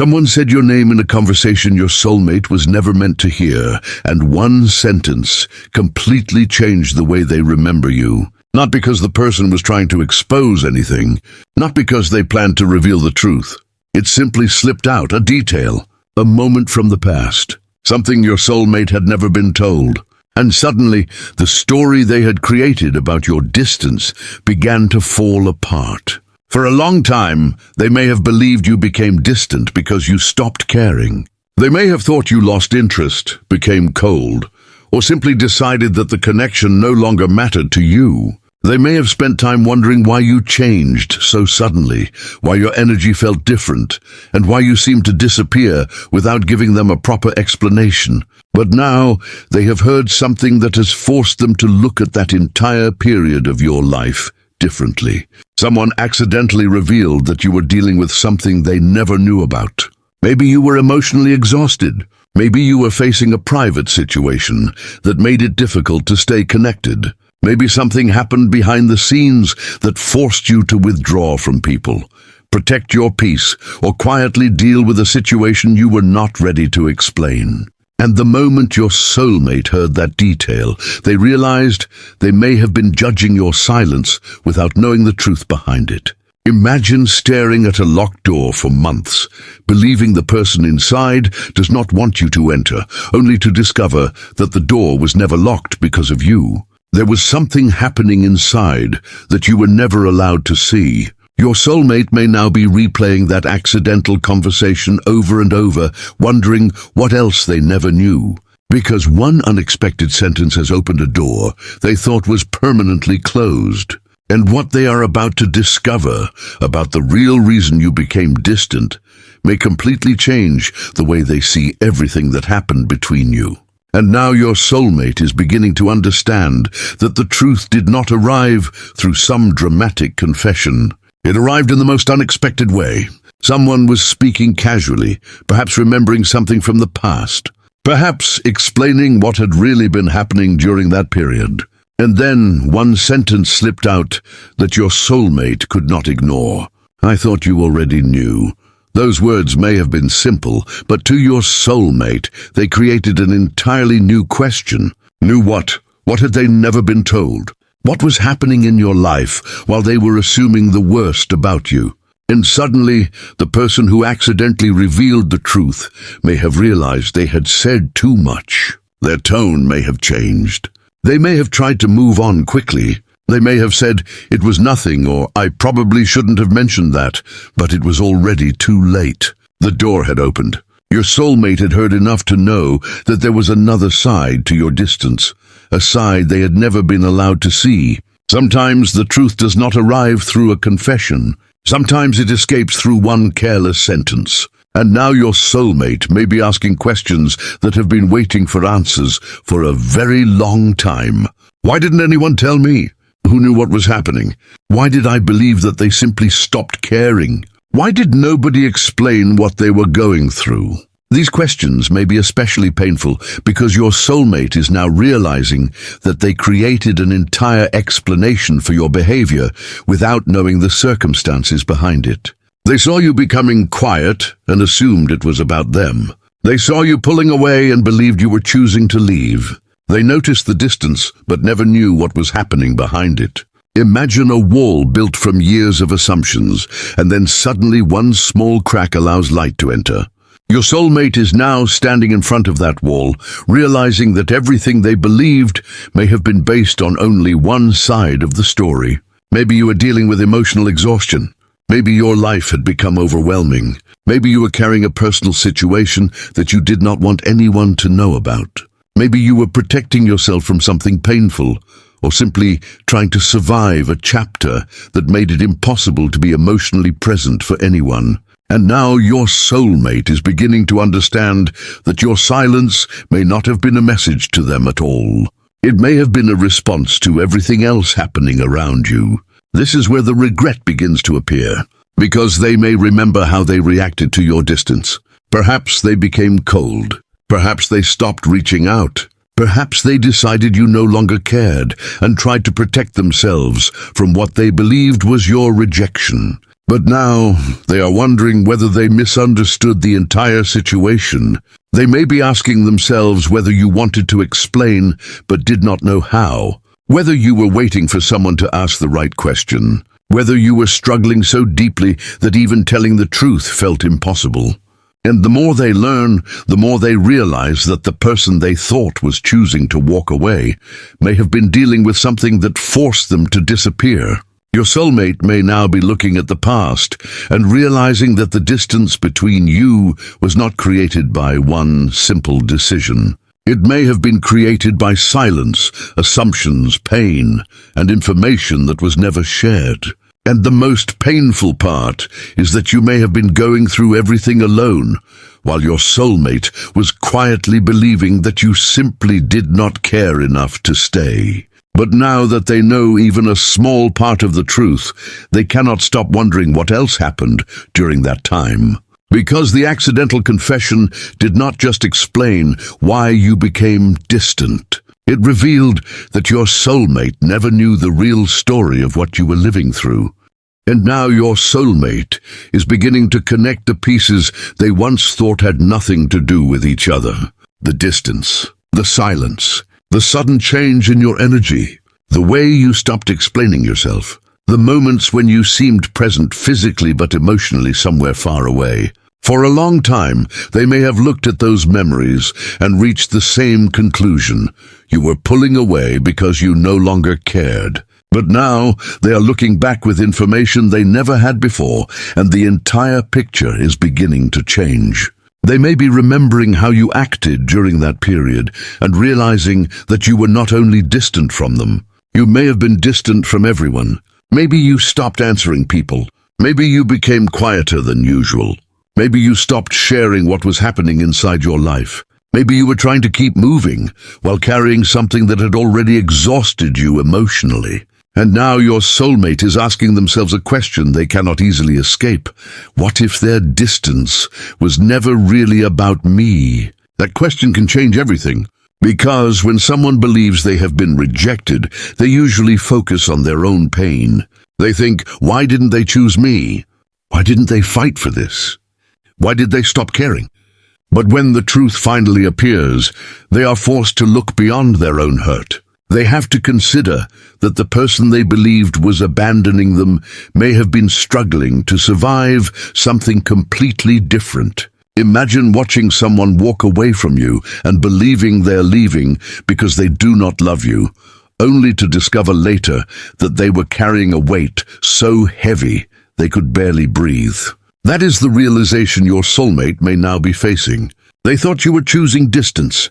Someone said your name in a conversation your soulmate was never meant to hear, and one sentence completely changed the way they remember you. Not because the person was trying to expose anything, not because they planned to reveal the truth. It simply slipped out, a detail, a moment from the past, something your soulmate had never been told. And suddenly, the story they had created about your distance began to fall apart. For a long time, they may have believed you became distant because you stopped caring. They may have thought you lost interest, became cold, or simply decided that the connection no longer mattered to you. They may have spent time wondering why you changed so suddenly, why your energy felt different, and why you seemed to disappear without giving them a proper explanation. But now, they have heard something that has forced them to look at that entire period of your life differently. Someone accidentally revealed that you were dealing with something they never knew about. Maybe you were emotionally exhausted. Maybe you were facing a private situation that made it difficult to stay connected. Maybe something happened behind the scenes that forced you to withdraw from people, protect your peace, or quietly deal with a situation you were not ready to explain. And the moment your soulmate heard that detail, they realized they may have been judging your silence without knowing the truth behind it. Imagine staring at a locked door for months, believing the person inside does not want you to enter, only to discover that the door was never locked because of you. There was something happening inside that you were never allowed to see. Your soulmate may now be replaying that accidental conversation over and over, wondering what else they never knew. Because one unexpected sentence has opened a door they thought was permanently closed. And what they are about to discover about the real reason you became distant may completely change the way they see everything that happened between you. And now your soulmate is beginning to understand that the truth did not arrive through some dramatic confession. It arrived in the most unexpected way. Someone was speaking casually, perhaps remembering something from the past, perhaps explaining what had really been happening during that period. And then one sentence slipped out that your soulmate could not ignore. "I thought you already knew." Those words may have been simple, but to your soulmate, they created an entirely new question. Knew what? What had they never been told? What was happening in your life while they were assuming the worst about you? And suddenly, the person who accidentally revealed the truth may have realized they had said too much. Their tone may have changed. They may have tried to move on quickly. They may have said, "It was nothing," or "I probably shouldn't have mentioned that," but it was already too late. The door had opened. Your soulmate had heard enough to know that there was another side to your distance, a side they had never been allowed to see. Sometimes the truth does not arrive through a confession. Sometimes it escapes through one careless sentence. And now your soulmate may be asking questions that have been waiting for answers for a very long time. Why didn't anyone tell me? Who knew what was happening? Why did I believe that they simply stopped caring? Why did nobody explain what they were going through? These questions may be especially painful because your soulmate is now realizing that they created an entire explanation for your behavior without knowing the circumstances behind it. They saw you becoming quiet and assumed it was about them. They saw you pulling away and believed you were choosing to leave. They noticed the distance but never knew what was happening behind it. Imagine a wall built from years of assumptions, and then suddenly one small crack allows light to enter. Your soulmate is now standing in front of that wall, realizing that everything they believed may have been based on only one side of the story. Maybe you were dealing with emotional exhaustion. Maybe your life had become overwhelming. Maybe you were carrying a personal situation that you did not want anyone to know about. Maybe you were protecting yourself from something painful, or simply trying to survive a chapter that made it impossible to be emotionally present for anyone. And now your soulmate is beginning to understand that your silence may not have been a message to them at all. It may have been a response to everything else happening around you. This is where the regret begins to appear, because they may remember how they reacted to your distance. Perhaps they became cold. Perhaps they stopped reaching out. Perhaps they decided you no longer cared and tried to protect themselves from what they believed was your rejection. But now they are wondering whether they misunderstood the entire situation. They may be asking themselves whether you wanted to explain but did not know how, whether you were waiting for someone to ask the right question, whether you were struggling so deeply that even telling the truth felt impossible. And the more they learn, the more they realize that the person they thought was choosing to walk away may have been dealing with something that forced them to disappear. Your soulmate may now be looking at the past and realizing that the distance between you was not created by one simple decision. It may have been created by silence, assumptions, pain, and information that was never shared. And the most painful part is that you may have been going through everything alone, while your soulmate was quietly believing that you simply did not care enough to stay. But now that they know even a small part of the truth, they cannot stop wondering what else happened during that time. Because the accidental confession did not just explain why you became distant. It revealed that your soulmate never knew the real story of what you were living through. And now your soulmate is beginning to connect the pieces they once thought had nothing to do with each other. The distance, the silence, the sudden change in your energy, the way you stopped explaining yourself, the moments when you seemed present physically but emotionally somewhere far away. For a long time, they may have looked at those memories and reached the same conclusion. You were pulling away because you no longer cared. But now they are looking back with information they never had before, and the entire picture is beginning to change. They may be remembering how you acted during that period and realizing that you were not only distant from them. You may have been distant from everyone. Maybe you stopped answering people. Maybe you became quieter than usual. Maybe you stopped sharing what was happening inside your life. Maybe you were trying to keep moving while carrying something that had already exhausted you emotionally. And now your soulmate is asking themselves a question they cannot easily escape. What if their distance was never really about me? That question can change everything. Because when someone believes they have been rejected, they usually focus on their own pain. They think, why didn't they choose me? Why didn't they fight for this? Why did they stop caring? But when the truth finally appears, they are forced to look beyond their own hurt. They have to consider that the person they believed was abandoning them may have been struggling to survive something completely different. Imagine watching someone walk away from you and believing they're leaving because they do not love you, only to discover later that they were carrying a weight so heavy they could barely breathe. That is the realization your soulmate may now be facing. They thought you were choosing distance.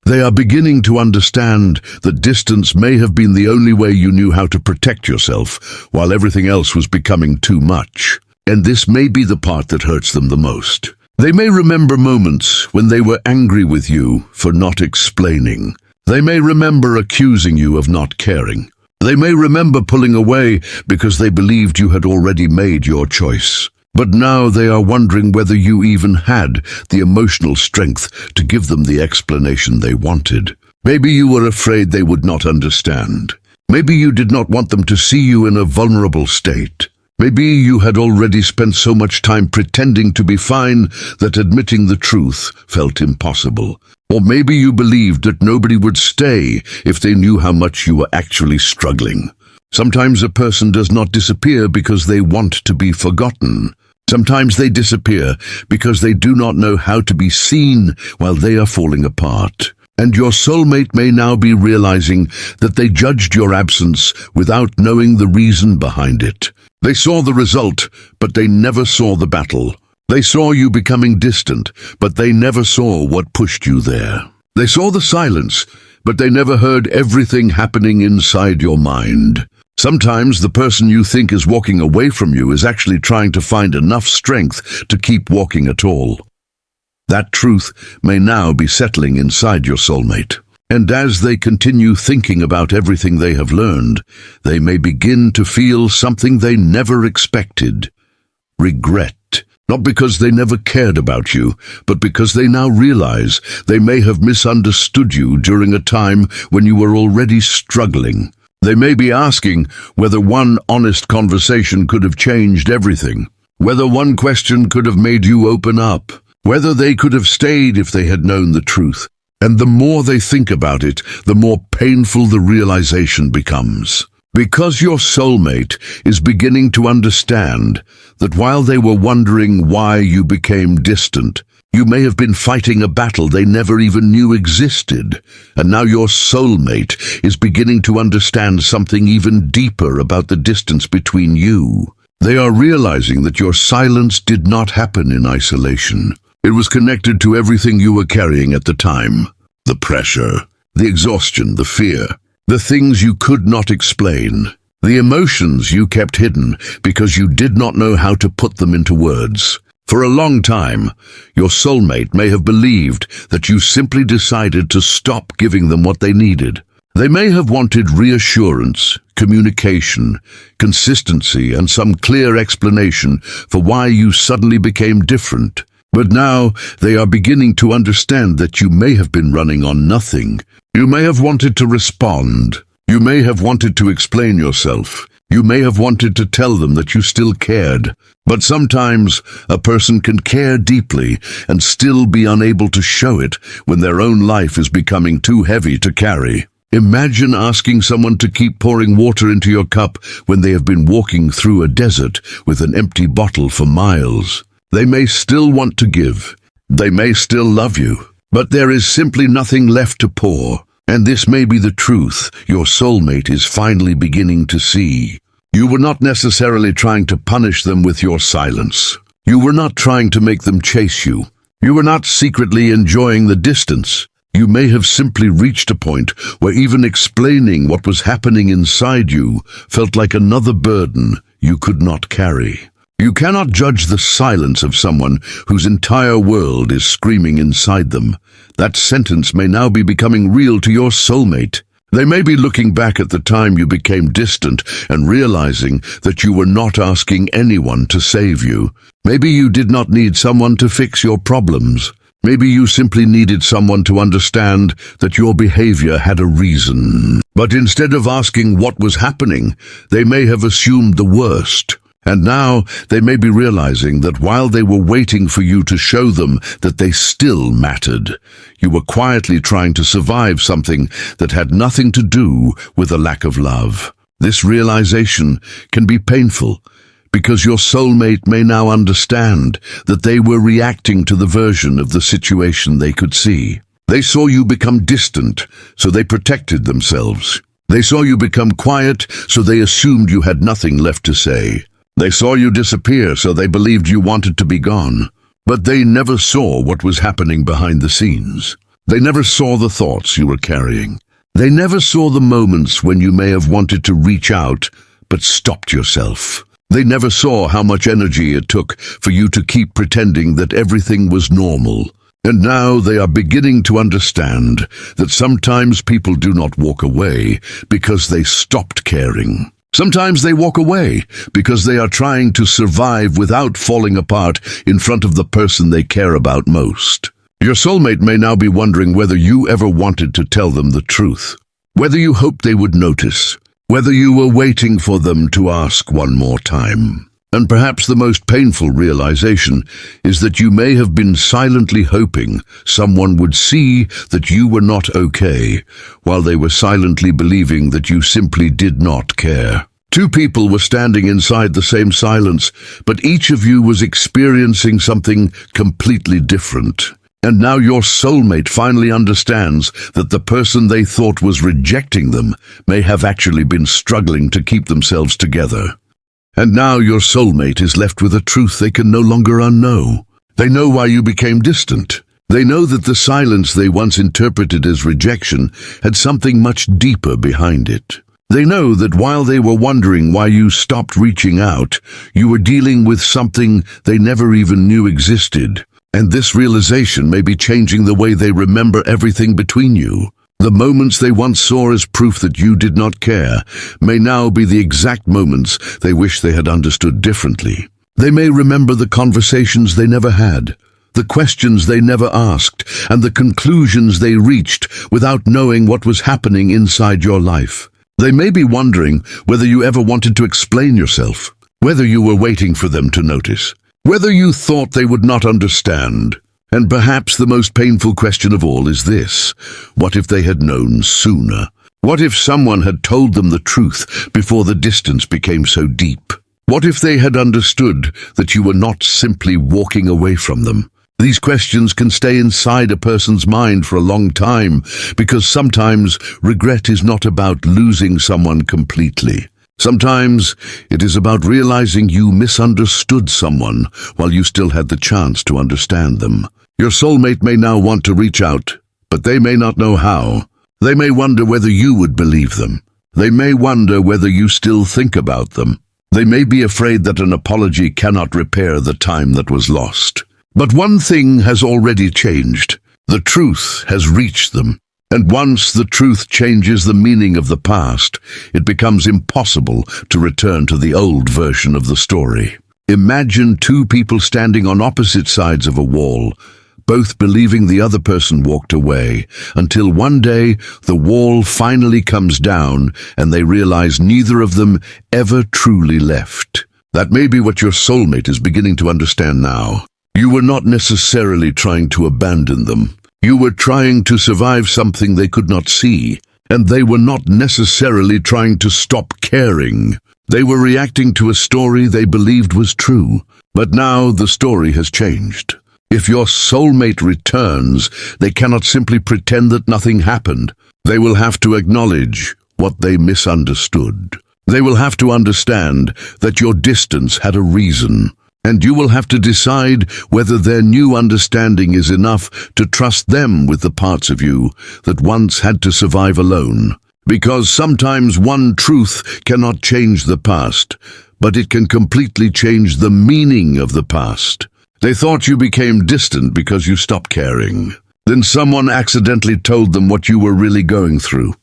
They are beginning to understand that distance may have been the only way you knew how to protect yourself, while everything else was becoming too much. And this may be the part that hurts them the most. They may remember moments when they were angry with you for not explaining. They may remember accusing you of not caring. They may remember pulling away because they believed you had already made your choice. But now they are wondering whether you even had the emotional strength to give them the explanation they wanted. Maybe you were afraid they would not understand. Maybe you did not want them to see you in a vulnerable state. Maybe you had already spent so much time pretending to be fine that admitting the truth felt impossible. Or maybe you believed that nobody would stay if they knew how much you were actually struggling. Sometimes a person does not disappear because they want to be forgotten. Sometimes they disappear because they do not know how to be seen while they are falling apart. And your soulmate may now be realizing that they judged your absence without knowing the reason behind it. They saw the result, but they never saw the battle. They saw you becoming distant, but they never saw what pushed you there. They saw the silence, but they never heard everything happening inside your mind. Sometimes the person you think is walking away from you is actually trying to find enough strength to keep walking at all. That truth may now be settling inside your soulmate. And as they continue thinking about everything they have learned, they may begin to feel something they never expected. Regret. Not because they never cared about you, but because they now realize they may have misunderstood you during a time when you were already struggling. They may be asking whether one honest conversation could have changed everything. whether one question could have made you open up, whether they could have stayed if they had known the truth. And the more they think about it, the more painful the realization becomes. Because your soulmate is beginning to understand that while they were wondering why you became distant, you may have been fighting a battle they never even knew existed. And now your soulmate is beginning to understand something even deeper about the distance between you. They are realizing that your silence did not happen in isolation. It was connected to everything you were carrying at the time. The pressure, the exhaustion, the fear, the things you could not explain, the emotions you kept hidden because you did not know how to put them into words. For a long time, your soulmate may have believed that you simply decided to stop giving them what they needed. They may have wanted reassurance, communication, consistency, and some clear explanation for why you suddenly became different. But now they are beginning to understand that you may have been running on nothing. You may have wanted to respond. You may have wanted to explain yourself. You may have wanted to tell them that you still cared. But sometimes a person can care deeply and still be unable to show it when their own life is becoming too heavy to carry. Imagine asking someone to keep pouring water into your cup when they have been walking through a desert with an empty bottle for miles. They may still want to give. They may still love you. But there is simply nothing left to pour. And this may be the truth your soulmate is finally beginning to see. You were not necessarily trying to punish them with your silence. You were not trying to make them chase you. You were not secretly enjoying the distance. You may have simply reached a point where even explaining what was happening inside you felt like another burden you could not carry. You cannot judge the silence of someone whose entire world is screaming inside them. That sentence may now be becoming real to your soulmate. They may be looking back at the time you became distant and realizing that you were not asking anyone to save you. Maybe you did not need someone to fix your problems. Maybe you simply needed someone to understand that your behavior had a reason. But instead of asking what was happening, they may have assumed the worst. And now they may be realizing that while they were waiting for you to show them that they still mattered, you were quietly trying to survive something that had nothing to do with a lack of love. This realization can be painful because your soulmate may now understand that they were reacting to the version of the situation they could see. They saw you become distant, so they protected themselves. They saw you become quiet, so they assumed you had nothing left to say. They saw you disappear, so they believed you wanted to be gone. But they never saw what was happening behind the scenes. They never saw the thoughts you were carrying. They never saw the moments when you may have wanted to reach out, but stopped yourself. They never saw how much energy it took for you to keep pretending that everything was normal. And now they are beginning to understand that sometimes people do not walk away because they stopped caring. Sometimes they walk away because they are trying to survive without falling apart in front of the person they care about most. Your soulmate may now be wondering whether you ever wanted to tell them the truth, whether you hoped they would notice, whether you were waiting for them to ask one more time. And perhaps the most painful realization is that you may have been silently hoping someone would see that you were not okay, while they were silently believing that you simply did not care. Two people were standing inside the same silence, but each of you was experiencing something completely different. And now your soulmate finally understands that the person they thought was rejecting them may have actually been struggling to keep themselves together. And now your soulmate is left with a truth they can no longer unknow. They know why you became distant. They know that the silence they once interpreted as rejection had something much deeper behind it. They know that while they were wondering why you stopped reaching out, you were dealing with something they never even knew existed. And this realization may be changing the way they remember everything between you. The moments they once saw as proof that you did not care may now be the exact moments they wish they had understood differently. They may remember the conversations they never had, the questions they never asked, and the conclusions they reached without knowing what was happening inside your life. They may be wondering whether you ever wanted to explain yourself, Whether you were waiting for them to notice, whether you thought they would not understand. And perhaps the most painful question of all is this: what if they had known sooner? What if someone had told them the truth before the distance became so deep? What if they had understood that you were not simply walking away from them? These questions can stay inside a person's mind for a long time, because sometimes regret is not about losing someone completely. Sometimes it is about realizing you misunderstood someone while you still had the chance to understand them. Your soulmate may now want to reach out, but they may not know how. They may wonder whether you would believe them. They may wonder whether you still think about them. They may be afraid that an apology cannot repair the time that was lost. But one thing has already changed. The truth has reached them. And once the truth changes the meaning of the past, it becomes impossible to return to the old version of the story. Imagine two people standing on opposite sides of a wall, both believing the other person walked away, until one day the wall finally comes down and they realize neither of them ever truly left. That may be what your soulmate is beginning to understand now. You were not necessarily trying to abandon them. You were trying to survive something they could not see, and they were not necessarily trying to stop caring. They were reacting to a story they believed was true. But now the story has changed. If your soulmate returns, they cannot simply pretend that nothing happened. They will have to acknowledge what they misunderstood. They will have to understand that your distance had a reason. And you will have to decide whether their new understanding is enough to trust them with the parts of you that once had to survive alone. Because sometimes one truth cannot change the past, but it can completely change the meaning of the past. They thought you became distant because you stopped caring. Then someone accidentally told them what you were really going through.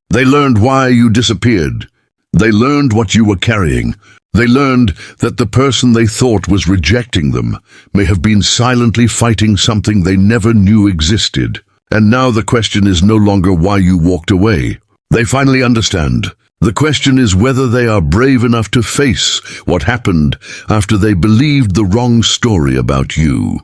They learned why you disappeared. They learned what you were carrying. They learned that the person they thought was rejecting them may have been silently fighting something they never knew existed. And now the question is no longer why you walked away. They finally understand. The question is whether they are brave enough to face what happened after they believed the wrong story about you.